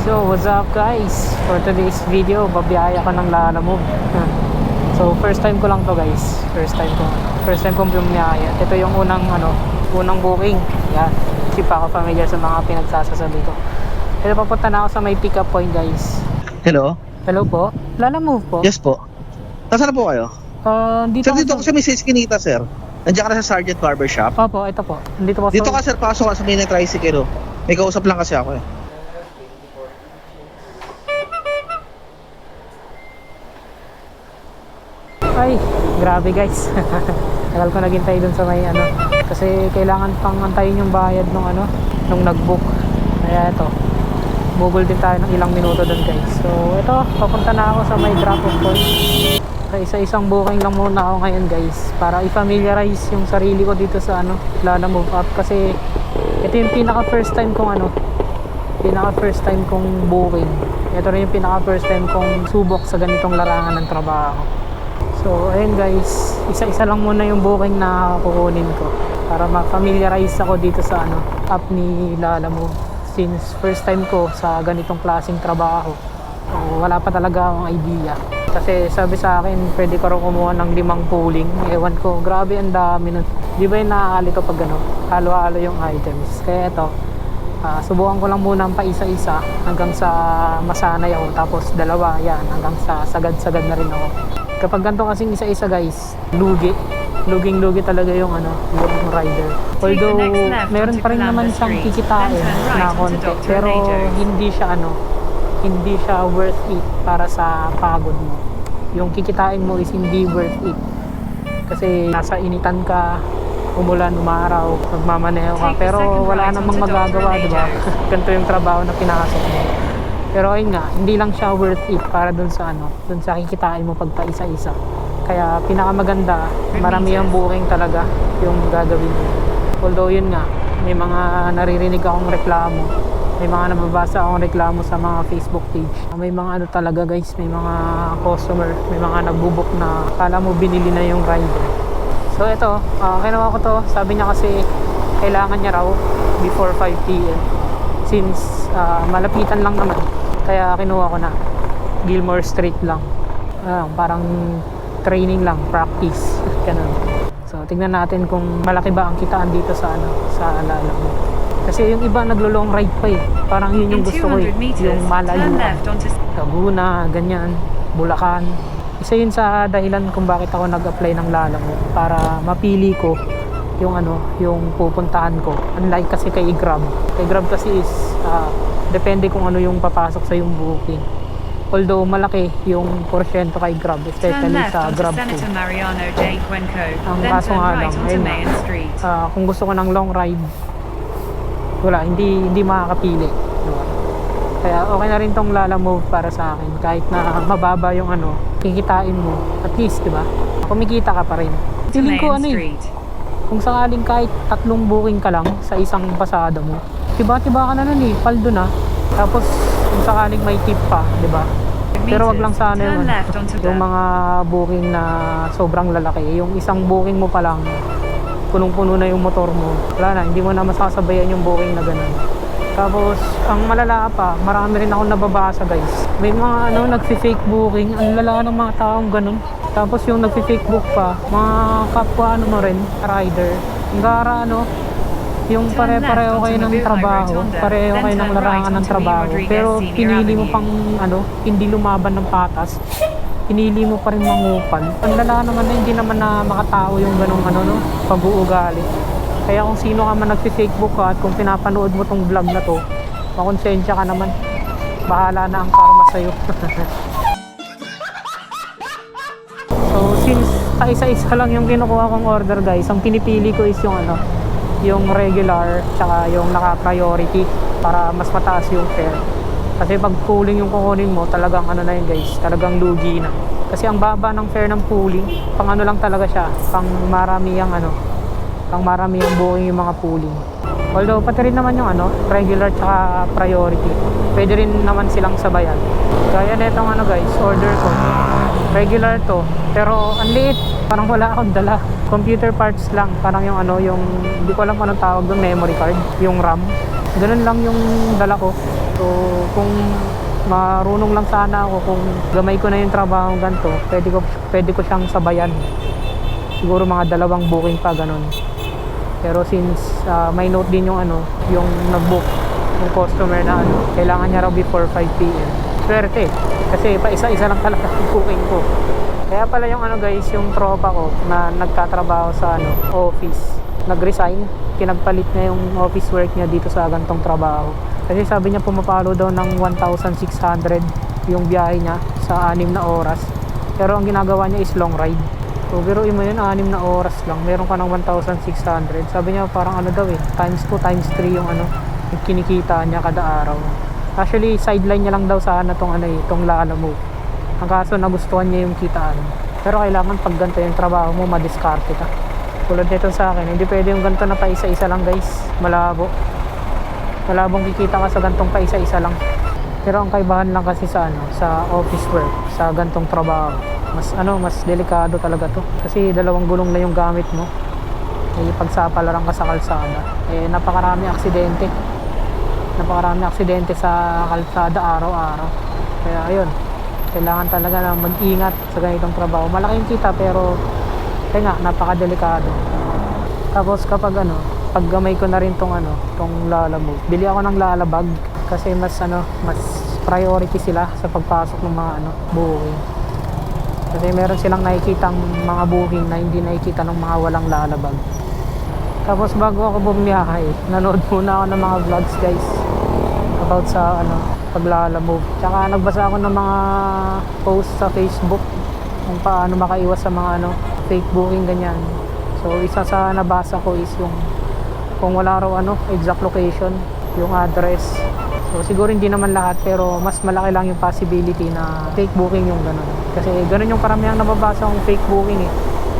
So what's up guys? For today's video, babiyaya ka ng Lalamove. So first time ko lang to guys. First time kong bumiyaya. Ito yung unang booking. Yan. Hindi pa ako familiar sa mga pinagsasasabi ko. Ito, papunta na ako sa may pick up point guys. Hello? Hello po? Lalamove po? Yes po. Nasaan na po kayo? Dito Sir, dito ko sa Mrs. Kinita, sir. Nandiyan ka na sa Sergeant Barbershop. Opo, ito po. Dito po. Dito ka, sir, pasok ka sa may tricycle. May kausap lang kasi ako eh. Ay, grabe guys. Tagal ko naghintay dun sa may kasi kailangan pang antayin yung bayad nung nag-book. Kaya ito, bugol din tayo ng ilang minuto dun guys. So ito, papunta na ako sa may drop-off point. Sa isa-isang booking lang muna ako ngayon guys, para i-familiarize yung sarili ko dito sa Lalamove app. Kasi ito yung pinaka first time kong booking. Ito rin yung pinaka first time kong subok sa ganitong larangan ng trabaho. So ayun guys, isa-isa lang muna yung booking na kukunin ko para ma-familiarize ako dito sa app ni Lalamove, since first time ko sa ganitong klaseng trabaho. So, wala pa talaga akong idea. Kasi sabi sa akin, pwede ka rin kumuha ng 5 pooling. Ewan ko, grabe ang dami nun. Di ba yung nakakali ko pag halo-halo yung items. Kaya ito, subukan ko lang muna ang paisa-isa hanggang sa masanay ako. Tapos dalawa, yan, hanggang sa sagad-sagad na rin ako. Kapag ganito kasing isa-isa guys, luging-lugi talaga yung yung rider. Although meron pa rin naman siyang kikitain na konti, pero hindi siya worth it para sa pagod mo. Yung kikitain mo is hindi worth it. Kasi nasa initan ka, umulan, umaraw, magmamaneho ka, pero wala namang magagawa, di ba? Ganito yung trabaho na pinasok mo. Pero ayun nga, hindi lang siya worth it para dun sa kikitain mo pag paisa-isa. Kaya pinakamaganda, marami ang booking talaga yung gagawin mo. Although yun nga, may mga naririnig akong reklamo, may mga nababasa akong reklamo sa mga Facebook page. May mga talaga guys, may mga customer, may mga nagbubuk na akala mo binili na yung rider. So ito, kinuha ko to, sabi niya kasi kailangan niya raw before 5 PM. Since malapitan lang naman, kaya kinuha ko na Gilmore Street lang. Parang training lang, practice, ganun. So tingnan natin kung malaki ba ang kitaan dito sa Lalamove. Kasi yung iba naglo-long ride pa eh. Parang yun yung gusto ko eh, yung malayo. Laguna, ganyan, Bulacan. Isa yun sa dahilan kung bakit ako nag-apply ng Lalamove, para mapili ko yung pupuntahan ko. Unlike kasi kay Grab. Kay Grab kasi is depende kung ano yung papasok sa yung booking. Although malaki yung porsyento kay Grab, especially sa Grab Food. Ang kaso nga lang, kung gusto ko ng long ride, wala, hindi makakapili, diba? Kaya okay na rin tong Lalamove para sa akin. Kahit na mababa yung kikitain mo, at least, diba? Kumikita ka pa rin. Feeling ko kung sakaling kahit 3 booking ka lang sa isang pasada mo, tiba ka na nun eh, paldo na. Tapos kung sakaling may tip pa, diba? Pero wag lang sana yung mga booking na sobrang lalaki. Yung isang booking mo pa lang, punong-puno na yung motor mo, wala na, hindi mo na masasabayan yung booking na ganun. Tapos ang malala pa, marami rin akong nababasa guys, may mga nagfi-fake booking. Ang lala ng mga taong ganun. Tapos yung nagfi-fake book pa, mga kapwa mo rin, rider, ang gara yung pare-pareho kayo ng trabaho, pareho kayo ng larangan ng trabaho, pero pinili mo pang hindi lumaban ng patas, pinili mo pa rin mangupal. Ang lala naman na hindi naman na makatao yung ganong pag-uugali. Kaya kung sino ka man nagsi-fake book ka at kung pinapanood mo tong vlog na to, makonsensya ka naman. Bahala na ang karma sa'yo. So since isa-isa lang yung kinukuha kong order guys, ang pinipili ko is yung regular tsaka yung naka-priority para mas mataas yung fare. Kasi pag pooling yung kukunin mo, talagang na yun guys, talagang lugi na. Kasi ang baba ng fare ng pooling, pang lang talaga siya, pang marami yung booking yung mga pooling. Although pati rin naman yung regular tsaka priority, pwede rin naman silang sabayan. Kaya netong guys, order ko, regular to, pero ang liit, parang wala akong dala. Computer parts lang, parang yung hindi ko alam anong tawag doon, memory card, yung RAM. Ganun lang yung dala ko. So kung marunong lang sana ako, kung gamay ko na yung trabaho ganito, pwede ko siyang sabayan. Siguro mga 2 booking pa ganun. Pero since may note din yung yung nag-book yung customer na kailangan niya raw before 5 PM. Swerte kasi pa isa-isa lang talaga yung booking ko. Kaya pala yung guys, yung tropa ko na nagtatrabaho sa office, nag-resign, pinagpalit niya yung office work niya dito sa gantong trabaho. Kasi sabi niya pumapalo daw ng 1,600 yung biyahe niya sa 6 na oras. Pero ang ginagawa niya is long ride. So biruin mo yun, 6 na oras lang, meron ka ng 1,600. Sabi niya parang daw times 2, times 3 yung yung kinikita niya kada araw. Actually sideline niya lang daw sana tong Lalamove. Ang kaso nagustuhan niya yung kitaan. Pero kailangan pag ganito yung trabaho mo, madiskarte ka. Tulad nito sa akin, hindi pwede yung ganito na pa isa-isa lang guys. Malabong kikita ka sa gantong pa isa-isa lang. Pero ang kaibahan lang kasi sa sa office work, sa gantong trabaho, mas delikado talaga to. Kasi 2 gulong na yung gamit mo. May pagsapalaran ka sa kalsada. Napakarami aksidente. Napakarami aksidente sa kalsada araw-araw. Kaya ayun, kailangan talaga na mag-ingat sa ganitong trabaho. Malaking kita pero kaya nga napakadelikado. Tapos kapag pag gamay ko na rin tong Lalamove, bili ako ng Lalabag kasi mas priority sila sa pagpasok ng mga booking. Kasi meron silang nakikitang mga booking na hindi nakikita ng mga walang Lalabag. Tapos bago ako bumiyahe, nanood muna ako ng mga vlogs guys about sa pag-Lalamove. Tsaka nagbasa ako ng mga post sa Facebook kung paano makaiwas sa mga fake booking ganyan. So isa sa nabasa ko is yung kung wala raw exact location, yung address. So siguro hindi naman lahat pero mas malaki lang yung possibility na fake booking yung ganun. Kasi ganun yung karamihang nababasa kong fake booking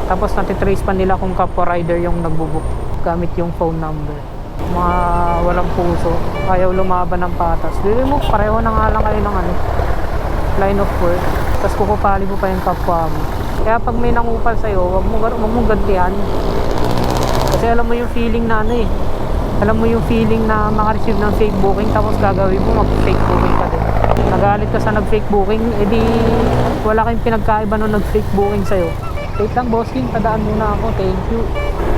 Tapos natitrace pa nila kung kapwa rider yung nagbubook gamit yung phone number. Mga walang puso, ayaw lumaban ng patas. Bili mo, pareho na nga lang kayo ng line of work. Tapos kukupali mo pa yung kapwa mo. Kaya pag may nangupal sa'yo, wag mo gantihan. Kasi alam mo yung feeling na alam mo yung feeling na makareceive ng fake booking tapos gagawin mo mag-fake booking ka din. Nagalit ka sa nag-fake booking, edi wala kayong pinagkaiba nung nag-fake booking sa'yo. Wait lang bossing, padaan muna ako, thank you.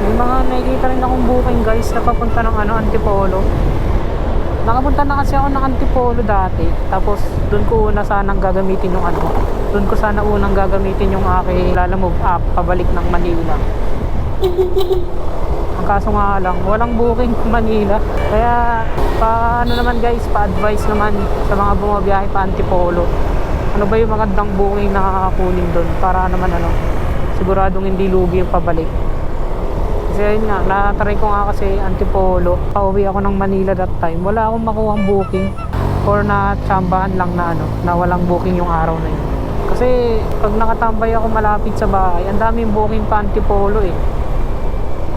May mga nakikita rin akong booking guys na papunta ng Antipolo. Nakapunta na kasi ako ng Antipolo dati. Tapos doon ko una sanang gagamitin yung doon ko sana unang gagamitin yung aking Lalamove app pabalik ng Manila. Ang kaso nga lang, walang booking Manila. Kaya naman guys, pa-advise naman sa mga bumabiyahe pa Antipolo. Ano ba yung magandang booking na kakakunin doon para naman siguradong hindi lugi yung pabalik. Kasi ayun nga, na-try ko nga kasi Antipolo. Pauwi ako ng Manila that time. Wala akong makuhang booking or na-tsambahan lang na walang booking yung araw na yun. Kasi pag nakatambay ako malapit sa bahay, ang daming booking pa Antipolo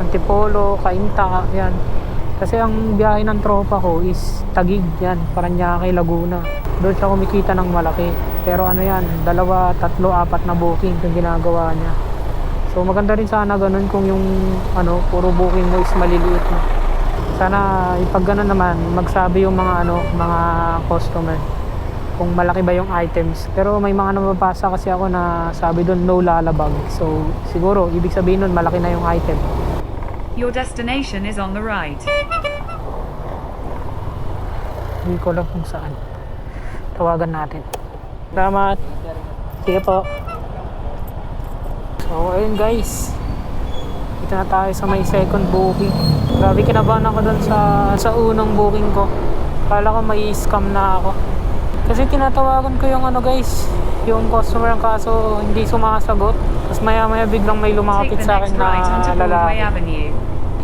Antipolo, Cainta, yan. Kasi ang biyahe ng tropa ko is Taguig yan, Parañaque, Laguna. Doon siya kumikita ng malaki. Pero 2, 3, 4 na booking yung ginagawa niya. So maganda rin sana ganun kung yung puro booking mo is maliliit na. Sana pag ganun naman, magsabi yung mga mga customer kung malaki ba yung items. Pero may mga nababasa kasi ako na sabi doon no Lalabag. So siguro ibig sabihin nun malaki na yung item. Your destination is on the right. Hindi ko lang kung saan. Tawagan natin. Salamat. Sige po. So ayun guys, dito na tayo sa may second booking. Grabe, kinabahan ako dun sa unang booking ko. Kala ko may scam na ako. Kasi tinatawagan ko yung guys, yung customer, ang kaso hindi sumasagot. Tapos maya biglang may lumapit sa akin na lalaki.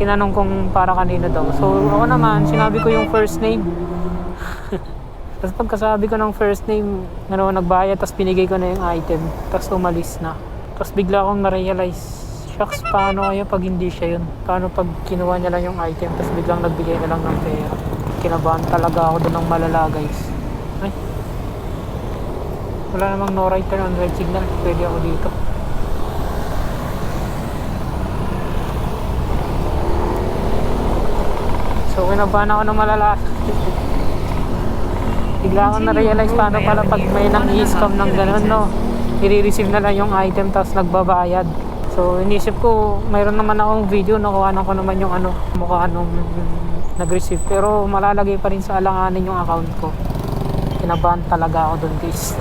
Tinanong kung para kanino daw. So ako naman, sinabi ko yung first name. Tapos pagkasabi ko ng first name, nagbayad, tapos binigay ko na yung item. Tapos umalis na. Tapos bigla akong na-realize, shucks, paano kaya pag hindi siya yun? Paano pag kinuha niya lang yung item, tapos biglang nagbigay na lang ng pera? Kinabahan talaga ako doon ng malala guys. Ay, wala namang no right turn on red signal. Pwede ako dito. So kinabahan ako ng malala. Bigla ako na-realize paano pala pag may nang i-scam ng ganun, no? I-receive na lang yung item tapos nagbabayad. So inisip ko, mayroon naman akong video, nakuha ko naman yung ano, mukha nung nag-receive. Pero malalagay pa rin sa alanganin yung account ko. Kinabahan talaga ako dun, guys.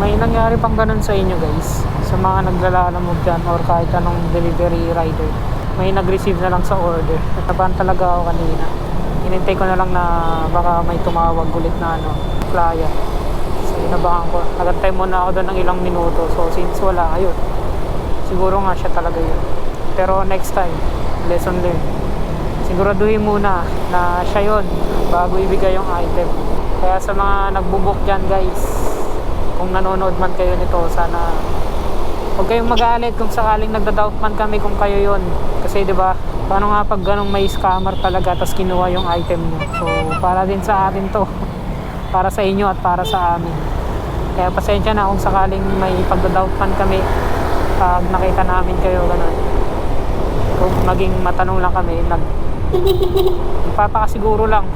May nangyari pang ganun sa inyo, guys, sa mga naglalalamog dyan or kahit anong delivery rider. May nag-receive na lang sa order. Natabahan talaga ako kanina. Hinintay ko na lang na baka may tumawag ulit na ano, client. So inabahan ko. Nagantay muna ako doon ng ilang minuto. So since wala, ayun. Siguro nga siya talaga yun. Pero next time, lesson learned. Siguraduhin muna na siya yun bago ibigay yung item. Kaya sa mga nagbubuk dyan, guys, kung nanonood man kayo nito, sana huwag kayong mag-aalit kung sakaling nagda-doubt man kami kung kayo yun. Kasi 'di ba, paano nga pag ganong may scammer talaga tapos kinuha yung item nyo. So para din sa atin to, para sa inyo at para sa amin. Kaya pasensya na kung sakaling may pagda-doubt man kami pag nakita namin kayo ganun. Kung maging matanong lang kami, nagpapakasiguro lang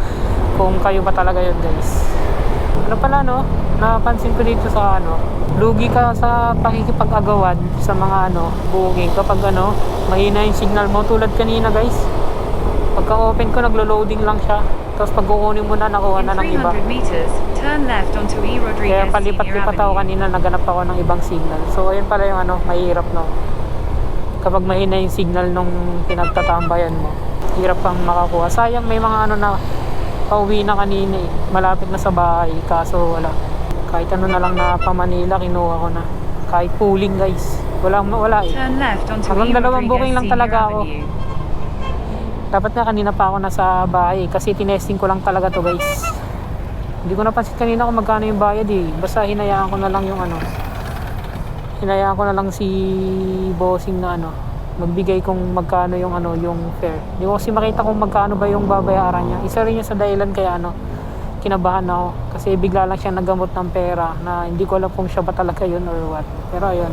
kung kayo ba talaga yun, guys. Ano pala, no, napansin ko dito sa ano, lugi ka sa pakikipag-agawan sa mga ano, booking kapag ano, mahina yung signal mo. Tulad kanina, guys, pagka-open ko, naglo-loading lang siya. Tapos pag kukunin mo na, nakuha In na ng iba. 300 meters, turn left onto E. Kaya Rodriguez Senior palipat-lipat ako Avenue. kanina, naganap ako ng ibang signal. So ayun pala yung ano, mahirap, no, kapag mahina yung signal nung pinagtatambayan mo, hirap kang makakuha. Sayang, may mga ano na pauwi na kanina eh, malapit na sa bahay, kaso wala. Kahit ano na lang na pa Manila, kinuha ko na. Kahit pooling, guys, wala eh. Turn left onto Hanggang E. dalawang Rodriguez booking lang Senior talaga ako. Avenue. Dapat nga kanina pa ako nasa bahay kasi tinesting ko lang talaga to, guys. Hindi ko napansin kanina kung magkano yung bayad eh. Basta hinayaan ko na lang yung ano, hinayaan ko na lang si bossing na ano, magbigay kung magkano yung ano, yung fare. Hindi ko kasi makita kung magkano ba yung babayaran niya. Isa rin yung sa dahilan kaya ano, kinabahan ako kasi bigla lang siya nagamot ng pera na hindi ko alam kung siya ba talaga yun or what. Pero ayun,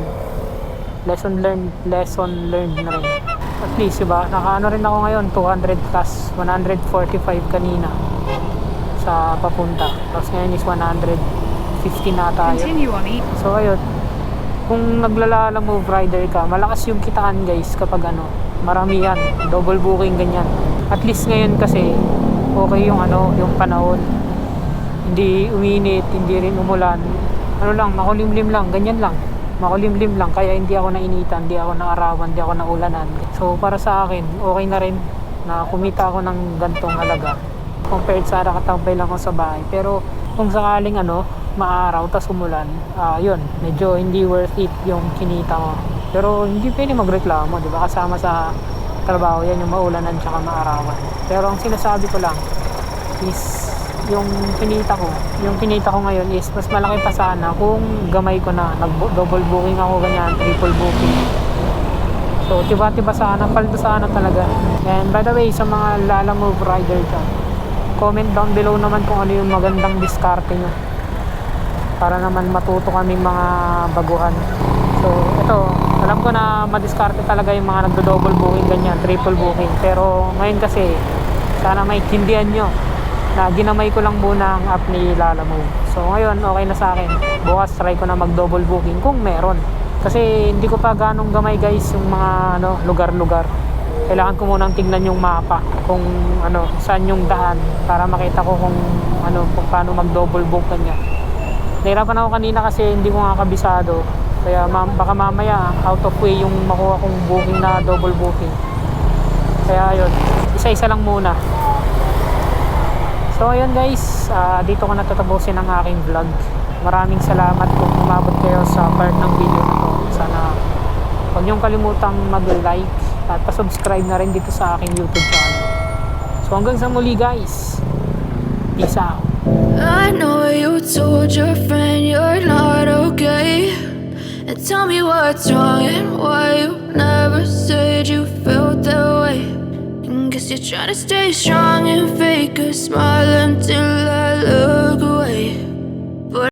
lesson learned na rin. At least diba, nakaano rin ako ngayon, 200 plus 145 kanina sa papunta, tapos ngayon is 150 na tayo. Continue on E. So ayun, kung naglalala-move rider ka, malakas yung kitaan, guys, kapag ano, maramihan, double booking, ganyan. At least ngayon kasi okay yung ano, yung panahon, hindi uminit, hindi rin umulan, ano lang, makulimlim lang, ganyan lang, makulimlim lang, kaya hindi ako nainitan, hindi ako naarawan, hindi ako naulanan. So para sa akin, okay na rin na kumita ako ng gantong halaga compared sa nakatambay lang ako sa bahay. Pero kung sakaling ano, maaraw tas umulan, yun, medyo hindi worth it yung kinita ko. Pero hindi pwede magreklamo, di ba? Kasama sa trabaho yan yung maulanan tsaka maarawan. Pero ang sinasabi ko lang is yung kinita ko ngayon is mas malaki pa sana kung gamay ko na, nag-double booking ako ganyan, triple booking. So tiba-tiba sana, paldo sana talaga. And by the way, sa mga Lalamove rider dyan, comment down below naman kung ano yung magandang diskarte nyo para naman matuto kaming mga baguhan. So ito, alam ko na madiskarte talaga yung mga nagdo-double booking ganyan, triple booking. Pero ngayon kasi, sana maintindihan nyo na ginamay ko lang muna ang app ni Lalamove. So ngayon, okay na sa akin. Bukas try ko na mag-double booking kung meron. Kasi hindi ko pa ganong gamay, guys, yung mga ano, lugar-lugar. Kailangan ko munang tignan yung mapa kung ano, saan yung daan para makita ko kung ano, kung paano mag-double book kanya. Nahirapan ako kanina kasi hindi ko nga kabisado. Kaya baka mamaya out of way yung makuha kong booking na double booking. Kaya yun, isa-isa lang muna. So ayun, guys, dito ko natatapusin ang aking vlog. Maraming salamat kung umabot kayo sa part ng video na to. Sana huwag niyong kalimutang mag-like at pa-subscribe na rin dito sa aking YouTube channel. So hanggang sa muli, guys. Peace out. I know you told your friend you're not okay, and tell me what's wrong and why you never said you felt that way. And guess you're trying to stay strong and fake a smile until I look away.